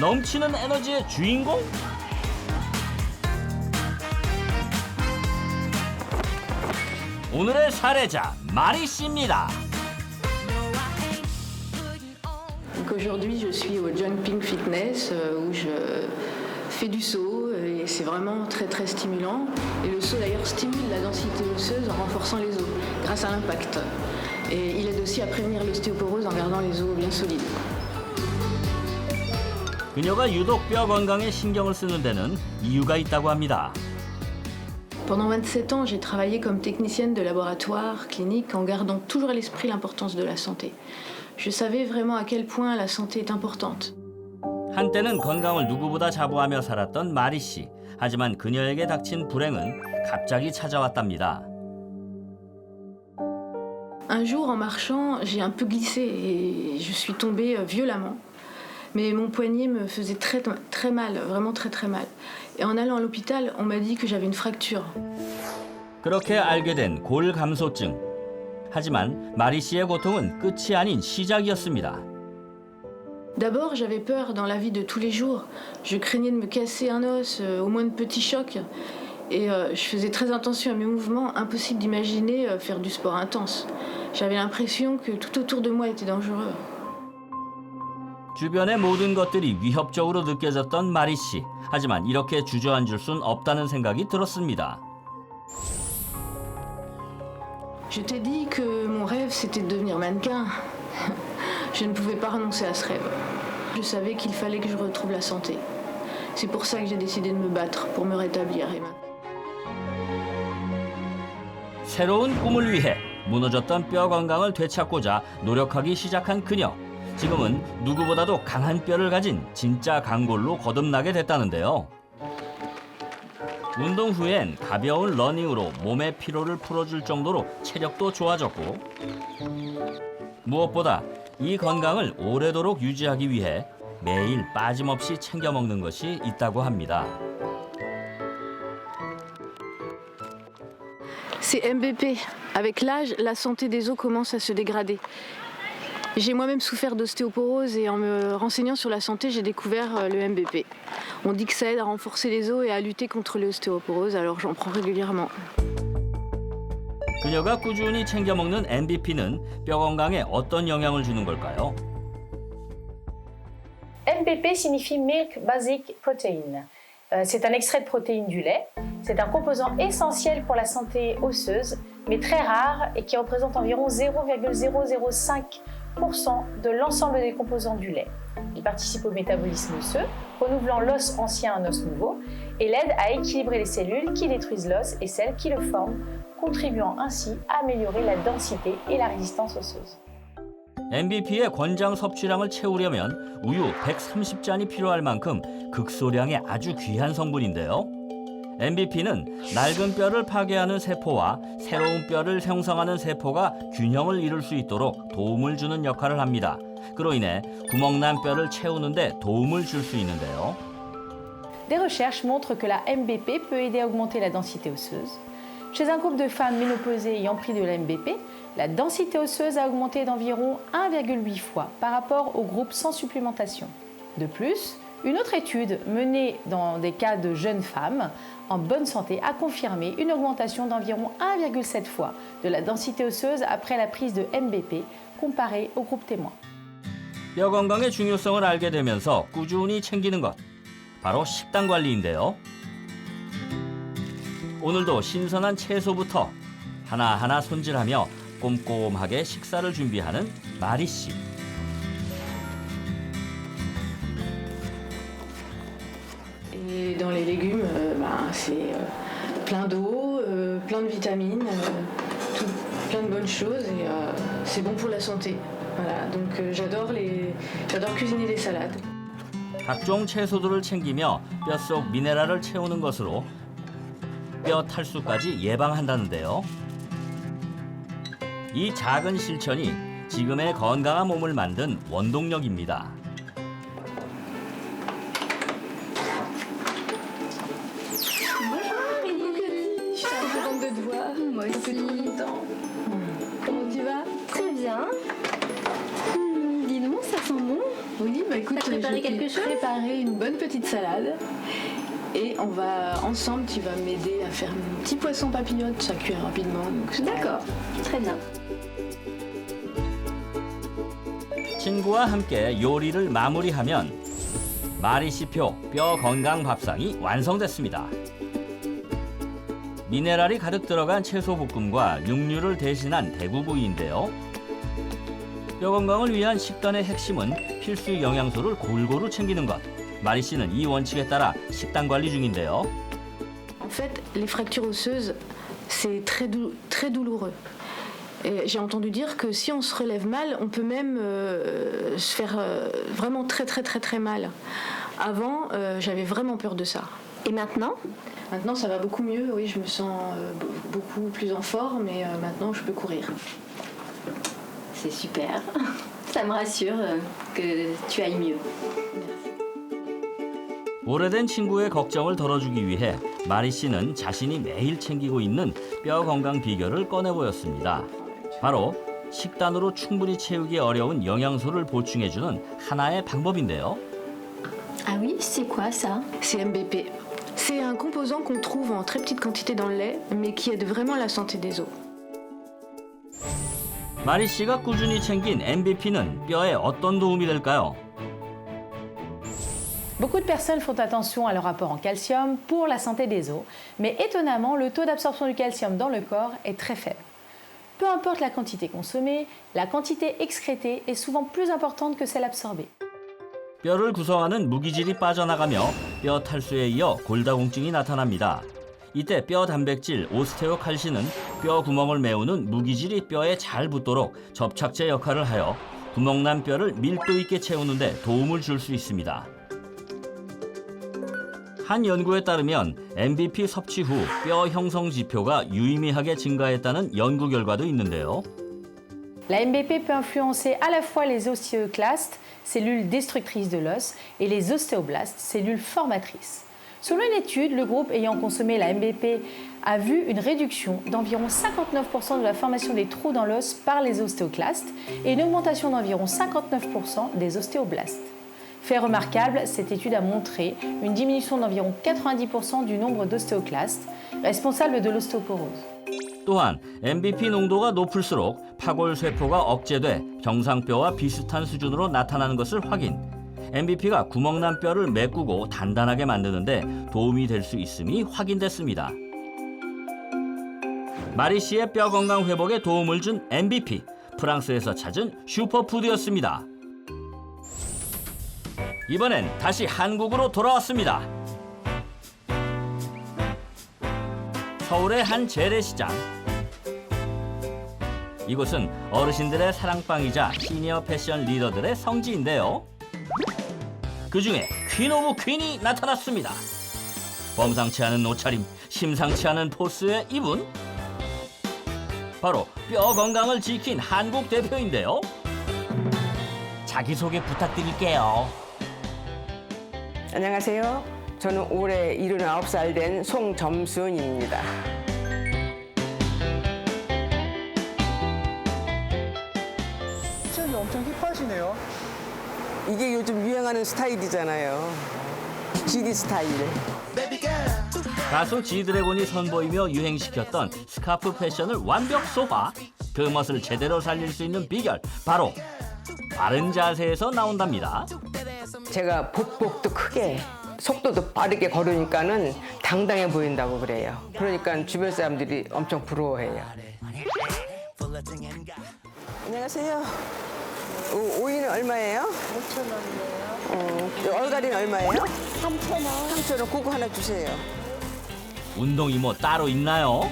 넘치는 에너지의 주인공? 오늘의 사례자 마리 씨입니다. Donc aujourd'hui, je suis au Jumping Fitness où je fais du saut et c'est vraiment très très stimulant. Et le saut d'ailleurs stimule la densité osseuse en renforçant les os grâce à l'impact. Et il aide aussi à prévenir l'ostéoporose en gardant les os bien solides. 그녀가 유독 뼈 건강에 신경을 쓰는 데는 이유가 있다고 합니다. Pendant 27 ans, j'ai travaillé comme technicienne de laboratoire clinique en gardant toujours à l'esprit l'importance de la santé. Je savais vraiment à quel point la santé est importante. 한때는 건강을 누구보다 자부하며 살았던 마리 씨. 하지만 그녀에게 닥친 불행은 갑자기 찾아왔답니다. Un jour, en marchant, j'ai un peu glissé et je suis tombée violemment. Mais mon poignet me faisait très mal, vraiment très mal. Et en allant à l'hôpital, on m'a dit que j'avais une fracture. 그렇게 알게 된 골감소증. 하지만 마리 씨의 고통은 끝이 아닌 시작이었습니다. D'abord, j'avais peur dans la vie de tous les jours. Je craignais de me casser un os, au moindre petit choc. Et je faisais très attention à mes mouvements, impossible d'imaginer faire du sport intense. J'avais l'impression que tout autour de moi était dangereux. 주변의 모든 것들이 위협적으로 느껴졌던 마리 씨. 하지만 이렇게 주저앉을 순 없다는 생각이 들었습니다. Je t'ai dit que mon rêve, c'était de devenir mannequin. Je ne pouvais pas renoncer à ce rêve. Je savais qu'il fallait que je retrouve la santé. C'est pour ça que j'ai décidé de me battre, pour me rétablir. 새로운 꿈을 위해 무너졌던 뼈 건강을 되찾고자 노력하기 시작한 그녀. 지금은 누구보다도 강한 뼈를 가진 진짜 강골로 거듭나게 됐다는데요. 운동 후엔 가벼운 러닝으로 몸의 피로를 풀어줄 정도로 체력도 좋아졌고 무엇보다 이 건강을 오래도록 유지하기 위해 매일 빠짐없이 챙겨 먹는 것이 있다고 합니다. C'est MBP. Avec l'âge, la santé des os commence à se dégrader. J'ai moi-même souffert d'ostéoporose et en me renseignant sur la santé, j'ai découvert le MBP. On dit que ça aide à renforcer les os et à lutter contre l'ostéoporose, alors j'en prends régulièrement. 그녀가 꾸준히 챙겨 먹는 MBP는 뼈 건강에 어떤 영향을 주는 걸까요? MBP signifie Milk Basic Protein. C'est un extrait de protéines du lait. C'est un composant essentiel pour la santé osseuse, mais très rare et qui représente environ 0,005% de l'ensemble des composants du lait. Il participe au métabolisme osseux, renouvelant l'os ancien en os nouveau, et l'aide à équilibrer les cellules qui détruisent l'os et celles qui le forment, contribuant ainsi à améliorer la densité et la résistance osseuse. MBP의 권장 섭취량을 채우려면 우유 130잔이 필요할 만큼 극소량의 아주 귀한 성분인데요. MBP는 낡은 뼈를 파괴하는 세포와 새로운 뼈를 형성하는 세포가 균형을 이룰 수 있도록 도움을 주는 역할을 합니다. 그로 인해 구멍난 뼈를 채우는 데 도움을 줄 수 있는데요. Des recherches montrent que la MBP peut aider à augmenter la densité osseuse. Chez un groupe de femmes ménopausées ayant pris de la MBP, la densité osseuse a augmenté d'environ 1,8 fois par rapport au groupe sans supplémentation. De plus, une autre étude menée dans des cas de jeunes femmes en bonne santé a confirmé une augmentation d'environ 1,7 fois de la densité osseuse après la prise de MBP comparée au groupe témoin. 뼈 건강의 중요성을 알게 되면서 꾸준히 챙기는 것, 바로 식단 관리인데요. 오늘도 신선한 채소부터 하나하나 손질하며 꼼꼼하게 식사를 준비하는 마리 씨. Et dans les légumes, c'est plein d'eau, plein de vitamines, plein de bonnes choses et c'est bon pour la santé. Voilà, donc j'adore cuisiner les salades. 각종 채소들을 챙기며 뼛속 미네랄을 채우는 것으로 뼈 탈수까지 예방한다는데요. 이 작은 실천이 지금의 건강한 몸을 만든 원동력입니다. Moi aussi. Comment tu vas? Très bien. Dis donc, ça sent bon. Oui, bah écoute, T'as préparé je t'ai quelque chose préparé une bonne petite salade. Et on va ensemble, tu vas m'aider à faire un petit poisson papillote, ça cuit rapidement. D'accord, très bien. 친구와 함께 요리를 마무리하면 마리씨표 뼈 건강 밥상이 완성됐습니다. 미네랄이 가득 들어간 채소 볶음과 육류를 대신한 대구구이인데요. 뼈 건강을 위한 식단의 핵심은 필수 영양소를 골고루 챙기는 것. 마리 씨는 이 원칙에 따라 식단 관리 중인데요. En fait, les fractures osseuses, c'est très douloureux. Et j'ai entendu dire que si on se relève mal, on peut même se faire vraiment très mal. Avant, j'avais vraiment peur de ça. Et maintenant? Maintenant, ça va beaucoup mieux. Oui, je me sens beaucoup plus en forme et maintenant, je peux courir. C'est super. Ça me rassure que tu ailles mieux. 오래된 친구의 걱정을 덜어주기 위해 마리 씨는 자신이 매일 챙기고 있는 뼈 건강 비결을 꺼내 보였습니다. 바로 식단으로 충분히 채우기 어려운 영양소를 보충해주는 하나의 방법인데요. Ah oui, c'est quoi ça? C'est MBP. C'est un composant qu'on trouve en très petite quantité dans le lait, mais qui aide vraiment à la santé des os. 마리 씨가 꾸준히 챙긴 MBP는 뼈에 어떤 도움이 될까요? Beaucoup de personnes font attention à leur apport en calcium pour la santé des os, mais étonnamment, le taux d'absorption du calcium dans le corps est très faible. Peu importe la quantité consommée, la quantité excrétée est souvent plus importante que celle absorbée. 뼈를 구성하는 무기질이 빠져나가며 뼈 탈수에 이어 골다공증이 나타납니다. 이때 뼈 단백질 오스테오칼신은 뼈 구멍을 메우는 무기질이 뼈에 잘 붙도록 접착제 역할을 하여 구멍난 뼈를 밀도 있게 채우는 데 도움을 줄 수 있습니다. 한 연구에 따르면 MBP 섭취 후 뼈 형성 지표가 유의미하게 증가했다는 연구 결과도 있는데요. La MBP peut influencer à la fois les ostéoclastes, cellules destructrices de l'os, et les ostéoblastes, cellules formatrices. Selon une étude, le groupe ayant consommé la MBP a vu une réduction d'environ 59% de la formation des trous dans l'os par les ostéoclastes et une augmentation d'environ 59% des ostéoblastes. Fait remarquable, cette étude a montré une diminution d'environ 90% du nombre d'ostéoclastes, responsables de l'ostéoporose. 또한 MBP 농도가 높을수록 파골세포가 억제돼 정상뼈와 비슷한 수준으로 나타나는 것을 확인. MBP가 구멍난 뼈를 메꾸고 단단하게 만드는데 도움이 될 수 있음이 확인됐습니다. 마리 씨의 뼈 건강 회복에 도움을 준 MBP, 프랑스에서 찾은 슈퍼푸드였습니다. 이번엔 다시 한국으로 돌아왔습니다. 서울의 한 재래시장. 이곳은 어르신들의 사랑방이자 시니어 패션 리더들의 성지인데요. 그중에 퀸 오브 퀸이 나타났습니다. 범상치 않은 옷차림, 심상치 않은 포스의 이분. 바로 뼈 건강을 지킨 한국 대표인데요. 자기소개 부탁드릴게요. 안녕하세요. 저는 올해 79살 된 송점순입니다. 패션이 엄청 힙하시네요. 이게 요즘 유행하는 스타일이잖아요. GD 스타일. 가수 지드래곤이 선보이며 유행시켰던 스카프 패션을 완벽 소화. 그 멋을 제대로 살릴 수 있는 비결, 바로 바른 자세에서 나온답니다. 제가 복복도 크게 속도도 빠르게 걸으니까는 당당해 보인다고 그래요. 그러니까 주변 사람들이 엄청 부러워해요. 안녕하세요. 오이는 얼마예요? 5,000원이에요. 얼갈이는 얼마예요? 3,000원. 3,000원. 그거 하나 주세요. 운동 이모 따로 있나요?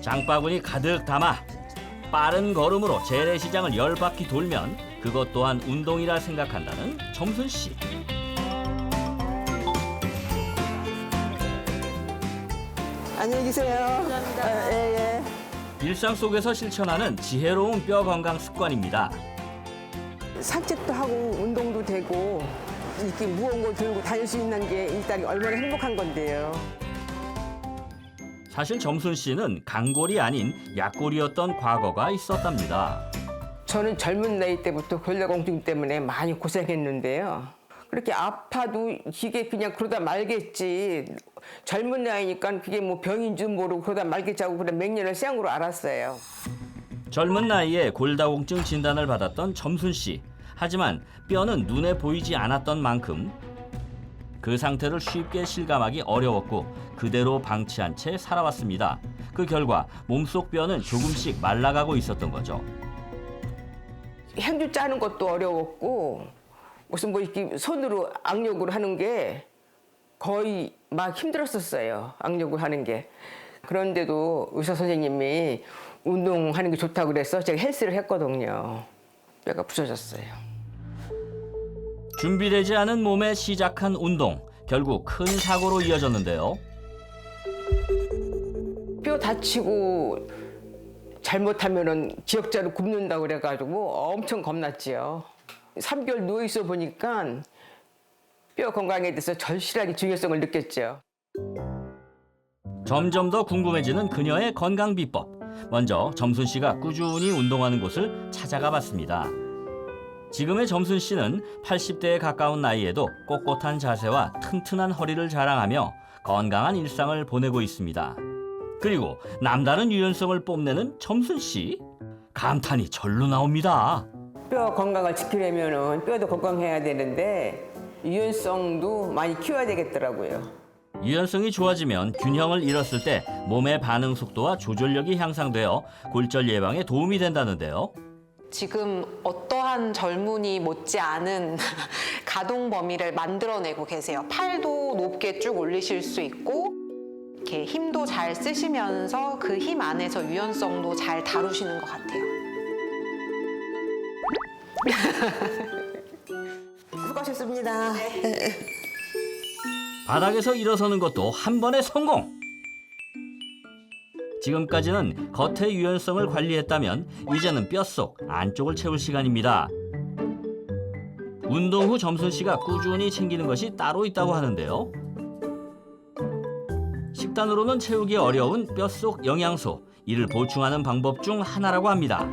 장바구니 가득 담아 빠른 걸음으로 재래시장을 10바퀴 돌면 그것 또한 운동이라 생각한다는 점순 씨. 안녕히 계세요. 감사합니다. 예. 일상 속에서 실천하는 지혜로운 뼈 건강 습관입니다. 산책도 하고 운동도 되고 이렇게 무거운 걸 들고 다닐 수 있는 게 일단 얼마나 행복한 건데요. 사실 점순 씨는 강골이 아닌 약골이었던 과거가 있었답니다. 저는 젊은 나이 때부터 골다공증 때문에 많이 고생했는데요. 그렇게 아파도 이게 그냥 그러다 말겠지. 젊은 나이니까 그게 뭐 병인 줄 모르고 그러다 말겠지 하고 그래 몇 년을 생으로 알았어요. 젊은 나이에 골다공증 진단을 받았던 점순 씨. 하지만 뼈는 눈에 보이지 않았던 만큼 그 상태를 쉽게 실감하기 어려웠고 그대로 방치한 채 살아왔습니다. 그 결과 몸속 뼈는 조금씩 말라가고 있었던 거죠. 행주 짜는 것도 어려웠고 무슨 뭐 이렇게 손으로 악력으로 하는 게 거의 막 힘들었었어요. 악력으로 하는 게. 그런데도 의사 선생님이 운동하는 게 좋다고 그래서 제가 헬스를 했거든요. 뼈가 부서졌어요. 준비되지 않은 몸에 시작한 운동. 결국 큰 사고로 이어졌는데요. 뼈 다치고 잘못하면은 기역자로 굽는다고 그래가지고 엄청 겁났지요. 3개월 누워 있어 보니까 뼈 건강에 대해서 절실하게 중요성을 느꼈죠. 점점 더 궁금해지는 그녀의 건강 비법. 먼저 점순 씨가 꾸준히 운동하는 곳을 찾아가 봤습니다. 지금의 점순 씨는 80대에 가까운 나이에도 꼿꼿한 자세와 튼튼한 허리를 자랑하며 건강한 일상을 보내고 있습니다. 그리고 남다른 유연성을 뽐내는 점순 씨. 감탄이 절로 나옵니다. 뼈 건강을 지키려면은 뼈도 건강해야 되는데 유연성도 많이 키워야 되겠더라고요. 유연성이 좋아지면 균형을 잃었을 때 몸의 반응 속도와 조절력이 향상되어 골절 예방에 도움이 된다는데요. 지금 어떠한 젊은이 못지않은 가동 범위를 만들어내고 계세요. 팔도 높게 쭉 올리실 수 있고 이렇게 힘도 잘 쓰시면서 그 힘 안에서 유연성도 잘 다루시는 것 같아요. 수고하셨습니다. 바닥에서 일어서는 것도 한 번의 성공! 지금까지는 겉의 유연성을 관리했다면 이제는 뼛속 안쪽을 채울 시간입니다. 운동 후 점순 씨가 꾸준히 챙기는 것이 따로 있다고 하는데요. 식단으로는 채우기 어려운 뼛속 영양소, 이를 보충하는 방법 중 하나라고 합니다.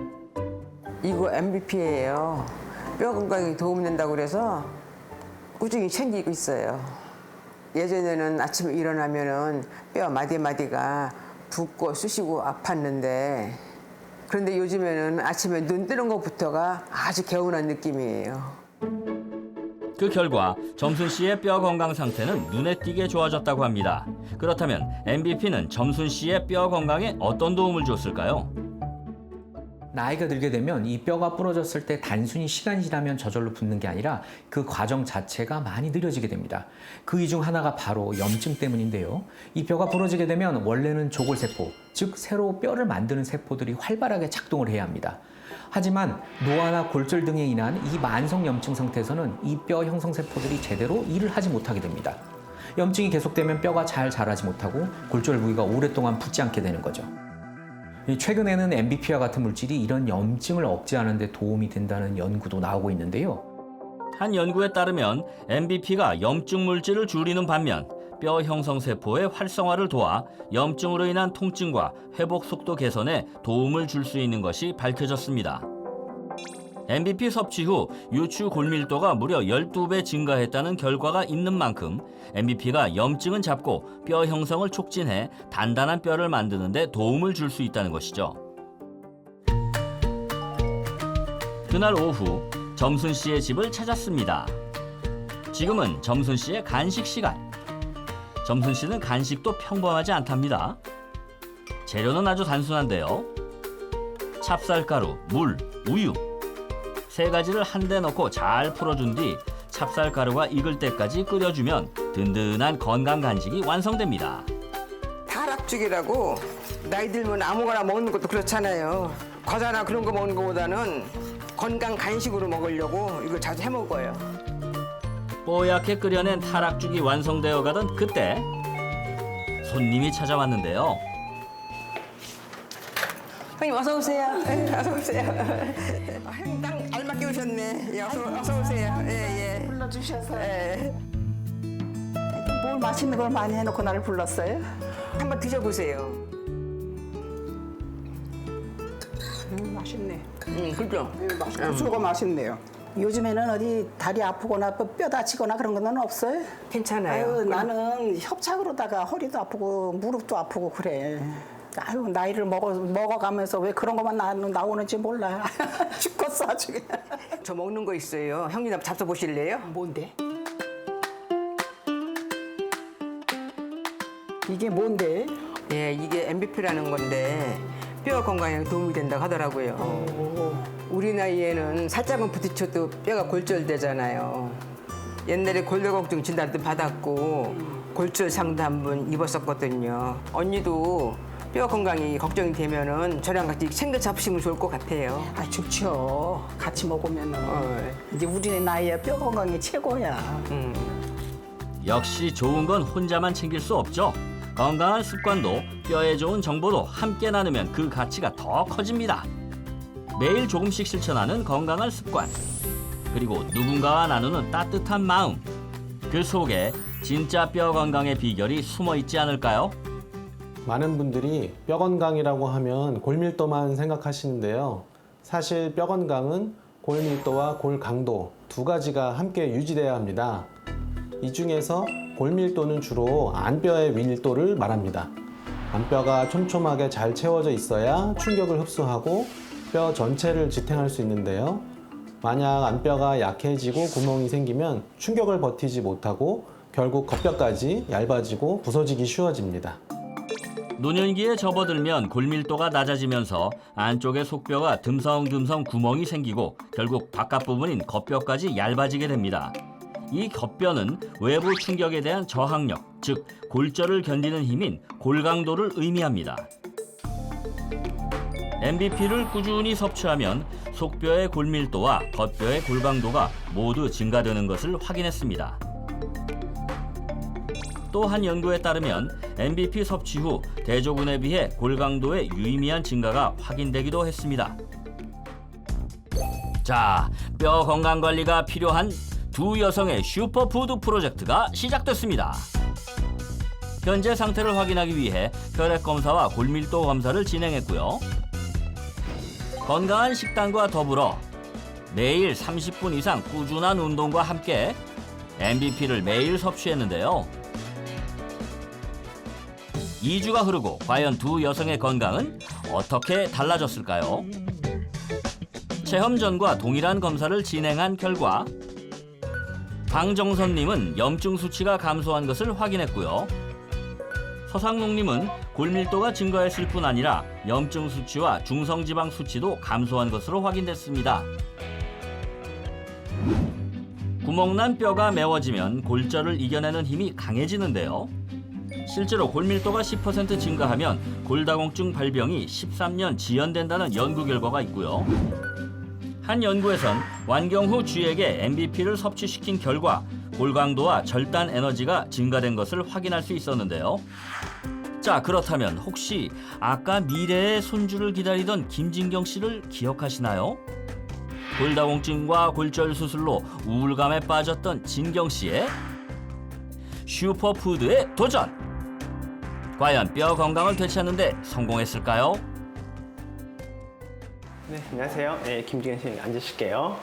이거 MVP예요. 뼈 건강에 도움 된다고 그래서 꾸준히 챙기고 있어요. 예전에는 아침에 일어나면은 뼈 마디마디가 붓고 쑤시고 아팠는데 그런데 요즘에는 아침에 눈 뜨는 것부터가 아주 개운한 느낌이에요. 그 결과 점순 씨의 뼈 건강 상태는 눈에 띄게 좋아졌다고 합니다. 그렇다면 MVP는 점순 씨의 뼈 건강에 어떤 도움을 줬을까요? 나이가 들게 되면 이 뼈가 부러졌을 때 단순히 시간이 지나면 저절로 붓는 게 아니라 그 과정 자체가 많이 느려지게 됩니다. 그 이 중 하나가 바로 염증 때문인데요. 이 뼈가 부러지게 되면 원래는 조골세포, 즉 새로 뼈를 만드는 세포들이 활발하게 작동을 해야 합니다. 하지만 노화나 골절 등에 인한 이 만성 염증 상태에서는 이 뼈 형성 세포들이 제대로 일을 하지 못하게 됩니다. 염증이 계속되면 뼈가 잘 자라지 못하고 골절 부위가 오랫동안 붓지 않게 되는 거죠. 최근에는 MVP와 같은 물질이 이런 염증을 억제하는 데 도움이 된다는 연구도 나오고 있는데요. 한 연구에 따르면 MVP가 염증 물질을 줄이는 반면 뼈 형성 세포의 활성화를 도와 염증으로 인한 통증과 회복 속도 개선에 도움을 줄 수 있는 것이 밝혀졌습니다. MVP 섭취 후 유추 골밀도가 무려 12배 증가했다는 결과가 있는 만큼 MVP가 염증은 잡고 뼈 형성을 촉진해 단단한 뼈를 만드는 데 도움을 줄 수 있다는 것이죠. 그날 오후 점순 씨의 집을 찾았습니다. 지금은 점순 씨의 간식 시간. 점순 씨는 간식도 평범하지 않답니다. 재료는 아주 단순한데요. 찹쌀가루, 물, 우유. 세 가지를 한데 넣고 잘 풀어준 뒤 찹쌀가루가 익을 때까지 끓여주면 든든한 건강 간식이 완성됩니다. 타락죽이라고 나이 들면 아무거나 먹는 것도 그렇잖아요. 과자나 그런 거 먹는 것보다는 건강 간식으로 먹으려고 이걸 자주 해 먹어요. 뽀얗게 끓여낸 타락죽이 완성되어 가던 그때 손님이 찾아왔는데요. 형님 어서 오세요. 네, 어서 오세요. 형님 딱 알맞게 오셨네. 예, 어서 오세요. 예, 예. 불러주셔서 예. 뭘 맛있는 걸 많이 해놓고 나를 불렀어요? 한번 드셔보세요. 맛있네. 그죠? 고소가 맛있네요. 요즘에는 어디 다리 아프거나 뼈 다치거나 그런 건 없어요? 괜찮아요. 아유, 나는 협착으로다가 허리도 아프고 무릎도 아프고 그래. 아유, 나이를 먹어가면서 왜 그런 것만 나오는지 몰라. 죽겠어 아주 그냥. 저 먹는 거 있어요. 형님 한번 잡숴보실래요? 뭔데? 이게 뭔데? 예, 이게 MBP라는 건데 뼈 건강에 도움이 된다고 하더라고요. 우리 나이에는 살짝만 부딪혀도 뼈가 골절되잖아요. 옛날에 골다공증 진단도 받았고 골절 상도 한번 입었었거든요. 언니도 뼈 건강이 걱정이 되면은 저랑 같이 챙겨 잡수시면 좋을 것 같아요. 아, 좋죠. 같이 먹으면은 이제 우리 나이에 뼈 건강이 최고야. 역시 좋은 건 혼자만 챙길 수 없죠. 건강한 습관도 뼈에 좋은 정보도 함께 나누면 그 가치가 더 커집니다. 매일 조금씩 실천하는 건강한 습관, 그리고 누군가와 나누는 따뜻한 마음, 그 속에 진짜 뼈 건강의 비결이 숨어 있지 않을까요? 많은 분들이 뼈 건강이라고 하면 골밀도만 생각하시는데요. 사실 뼈 건강은 골밀도와 골 강도 두 가지가 함께 유지돼야 합니다. 이 중에서 골밀도는 주로 안뼈의 밀도를 말합니다. 안뼈가 촘촘하게 잘 채워져 있어야 충격을 흡수하고 뼈 전체를 지탱할 수 있는데요. 만약 안뼈가 약해지고 구멍이 생기면 충격을 버티지 못하고 결국 겉뼈까지 얇아지고 부서지기 쉬워집니다. 노년기에 접어들면 골밀도가 낮아지면서 안쪽의 속뼈가 듬성듬성 구멍이 생기고 결국 바깥 부분인 겉뼈까지 얇아지게 됩니다. 이 겉뼈는 외부 충격에 대한 저항력, 즉 골절을 견디는 힘인 골강도를 의미합니다. MBP를 꾸준히 섭취하면 속뼈의 골밀도와 겉뼈의 골강도가 모두 증가되는 것을 확인했습니다. 또 한 연구에 따르면 MBP 섭취 후 대조군에 비해 골강도의 유의미한 증가가 확인되기도 했습니다. 자, 뼈 건강 관리가 필요한 두 여성의 슈퍼푸드 프로젝트가 시작됐습니다. 현재 상태를 확인하기 위해 혈액 검사와 골밀도 검사를 진행했고요. 건강한 식단과 더불어 매일 30분 이상 꾸준한 운동과 함께 MBP를 매일 섭취했는데요. 2주가 흐르고 과연 두 여성의 건강은 어떻게 달라졌을까요? 체험 전과 동일한 검사를 진행한 결과 강정선님은 염증 수치가 감소한 것을 확인했고요. 서상록님은 골밀도가 증가했을 뿐 아니라 염증 수치와 중성지방 수치도 감소한 것으로 확인됐습니다. 구멍난 뼈가 메워지면 골절을 이겨내는 힘이 강해지는데요. 실제로 골밀도가 10% 증가하면 골다공증 발병이 13년 지연된다는 연구 결과가 있고요. 한 연구에선 완경후 쥐에게 MBP를 섭취시킨 결과 골강도와 절단 에너지가 증가된 것을 확인할 수 있었는데요. 자, 그렇다면 혹시 아까 미래의 손주를 기다리던 김진경 씨를 기억하시나요? 골다공증과 골절 수술로 우울감에 빠졌던 진경 씨의 슈퍼푸드의 도전! 과연 뼈 건강을 되찾는 데 성공했을까요? 네, 안녕하세요. 네, 김진경 씨 앉으실게요.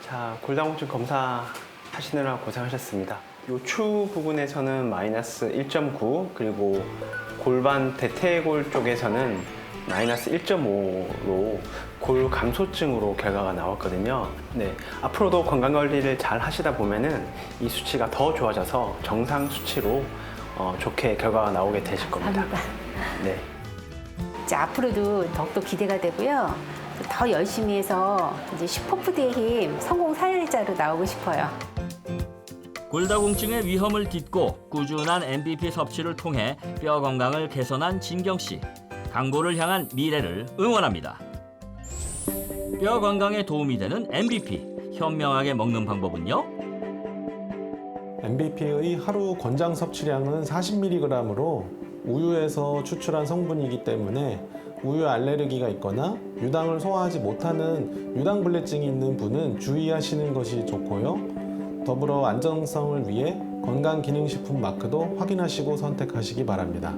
자, 골다공증 검사 하시느라 고생하셨습니다. 요추 부분에서는 마이너스 1.9, 그리고 골반 대퇴골 쪽에서는 마이너스 1.5로 골 감소증으로 결과가 나왔거든요. 네, 앞으로도 건강 관리를 잘 하시다 보면은 이 수치가 더 좋아져서 정상 수치로 좋게 결과가 나오게 되실 겁니다. 네. 이제 앞으로도 더욱더 기대가 되고요. 더 열심히 해서 이제 슈퍼푸드의 힘 성공 사례자로 나오고 싶어요. 골다공증의 위험을 딛고 꾸준한 MBP 섭취를 통해 뼈 건강을 개선한 진경 씨. 강골을 향한 미래를 응원합니다. 뼈 건강에 도움이 되는 MBP. 현명하게 먹는 방법은요? MBP의 하루 권장 섭취량은 40mg으로 우유에서 추출한 성분이기 때문에 우유 알레르기가 있거나 유당을 소화하지 못하는 유당불내증이 있는 분은 주의하시는 것이 좋고요. 더불어 안정성을 위해 건강기능식품 마크도 확인하시고 선택하시기 바랍니다.